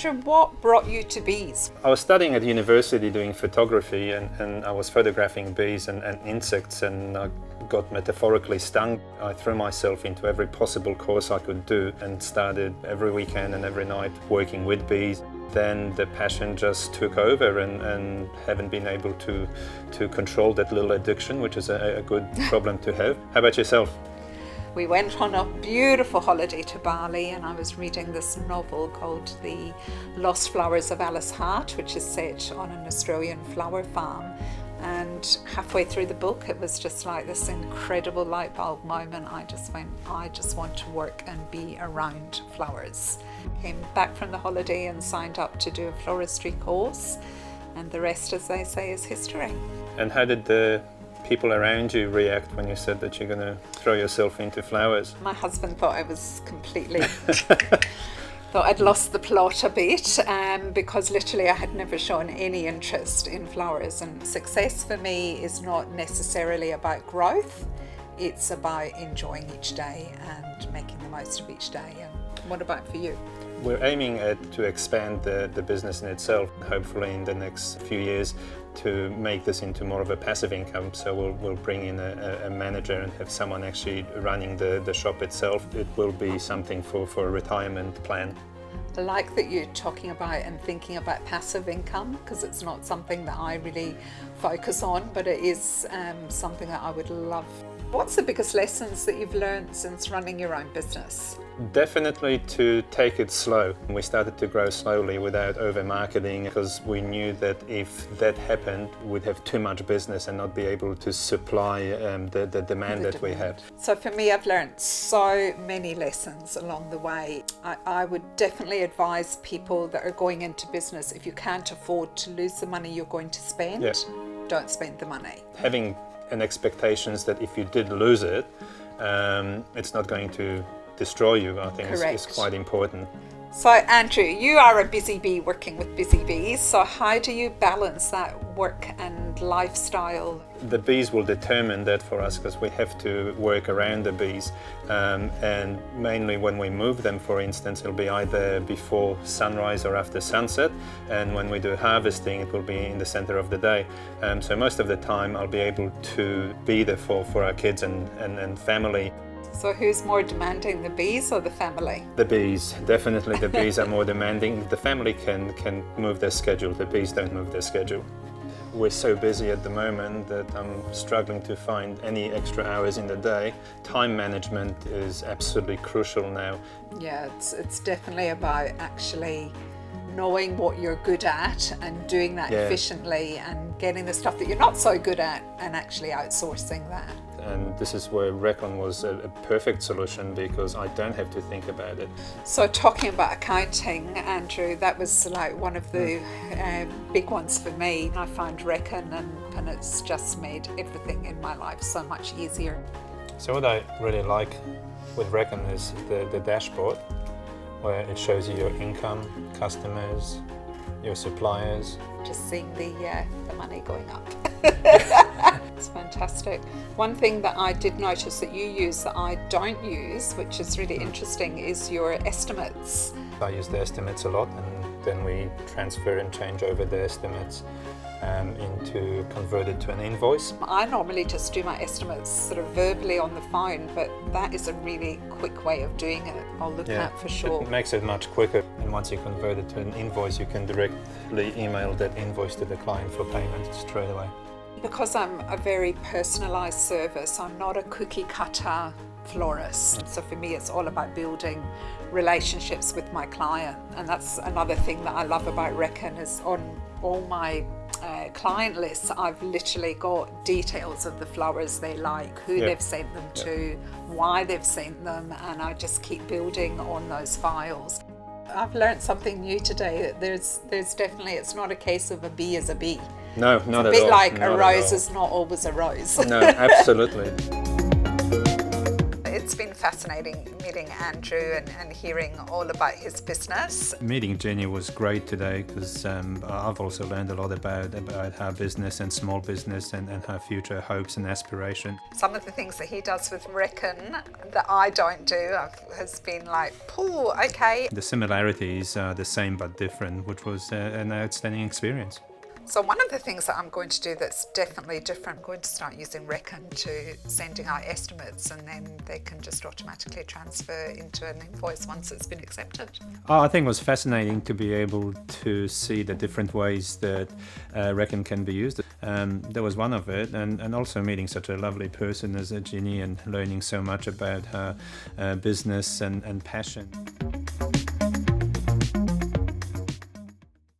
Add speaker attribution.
Speaker 1: Andrew, what brought you to bees?
Speaker 2: I was studying at university doing photography and I was photographing bees and insects, and I got metaphorically stung. I threw myself into every possible course I could do and started every weekend and every night working with bees. Then the passion just took over and haven't been able to control that little addiction, which is a good problem to have. How about yourself?
Speaker 1: We went on a beautiful holiday to Bali, and I was reading this novel called The Lost Flowers of Alice Hart, which is set on an Australian flower farm. And halfway through the book, it was just like this incredible light bulb moment. I just went, I just want to work and be around flowers. Came back from the holiday and signed up to do a floristry course, and the rest, as they say, is history.
Speaker 2: And how did the people around you react when you said that you're going to throw yourself into flowers?
Speaker 1: My husband thought I was completely, thought I'd lost the plot a bit, because literally I had never shown any interest in flowers. And success for me is not necessarily about growth, it's about enjoying each day and making the most of each day. And what about for you?
Speaker 2: We're aiming to expand the business in itself, hopefully in the next few years, to make this into more of a passive income. So we'll bring in a manager and have someone actually running the shop itself. It will be something for a retirement plan.
Speaker 1: I like that you're talking about and thinking about passive income, because it's not something that I really focus on, but it is something that I would love. What's the biggest lessons that you've learned since running your own business?
Speaker 2: Definitely to take it slow. We started to grow slowly without over-marketing, because we knew that if that happened, we'd have too much business and not be able to supply the demand that we have.
Speaker 1: So for me, I've learned so many lessons along the way. I would definitely advise people that are going into business, if you can't afford to lose the money you're going to spend, don't spend the money.
Speaker 2: Having an expectations that if you did lose it, it's not going to destroy you, I think is quite important.
Speaker 1: So Andrew, you are a busy bee working with busy bees, so how do you balance that work and lifestyle?
Speaker 2: The bees will determine that for us, because we have to work around the bees, and mainly when we move them, for instance, it'll be either before sunrise or after sunset, and when we do harvesting it will be in the center of the day. So most of the time I'll be able to be there for our kids and family.
Speaker 1: So who's more demanding, the bees or the family?
Speaker 2: The bees, definitely the bees are more demanding. The family can move their schedule, the bees don't move their schedule. We're so busy at the moment that I'm struggling to find any extra hours in the day. Time management is absolutely crucial now.
Speaker 1: Yeah, it's definitely about actually knowing what you're good at and doing that efficiently, and getting the stuff that you're not so good at and actually outsourcing that.
Speaker 2: And this is where Recon was a perfect solution, because I don't have to think about it.
Speaker 1: So talking about accounting, Andrew, that was like one of the big ones for me. I found Recon and it's just made everything in my life so much easier.
Speaker 2: So what I really like with Recon is the dashboard, where it shows you your income, customers, your suppliers.
Speaker 1: Just seeing the money going up. It's fantastic. One thing that I did notice that you use that I don't use, which is really interesting, is your estimates.
Speaker 2: I use the estimates a lot, and then we transfer and change over the estimates into converted to an invoice.
Speaker 1: I normally just do my estimates sort of verbally on the phone, but that is a really quick way of doing it. I'll look at for sure.
Speaker 2: It makes it much quicker, and once you convert it to an invoice, you can directly email that invoice to the client for payment straight away.
Speaker 1: Because I'm a very personalised service, I'm not a cookie cutter florist. So for me, it's all about building relationships with my client. And that's another thing that I love about Recon, is on all my client lists, I've literally got details of the flowers they like, who they've sent them to, why they've sent them, and I just keep building on those files. I've learned something new today, that there's definitely, it's not a case of a bee is a bee.
Speaker 2: No, not at all.
Speaker 1: It's a bit like a rose is not always a rose.
Speaker 2: No, absolutely.
Speaker 1: It's it's been fascinating meeting Andrew and hearing all about his business.
Speaker 2: Meeting Janie was great today because I've also learned a lot about her business and small business and her future hopes and aspirations.
Speaker 1: Some of the things that he does with Reckon that I don't do has been like, "Pooh, okay."
Speaker 2: The similarities are the same but different, which was an outstanding experience.
Speaker 1: So one of the things that I'm going to do that's definitely different, I'm going to start using Reckon to sending out estimates, and then they can just automatically transfer into an invoice once it's been accepted.
Speaker 2: I think it was fascinating to be able to see the different ways that Reckon can be used. There was one of it, and also meeting such a lovely person as Janie and learning so much about her business and passion.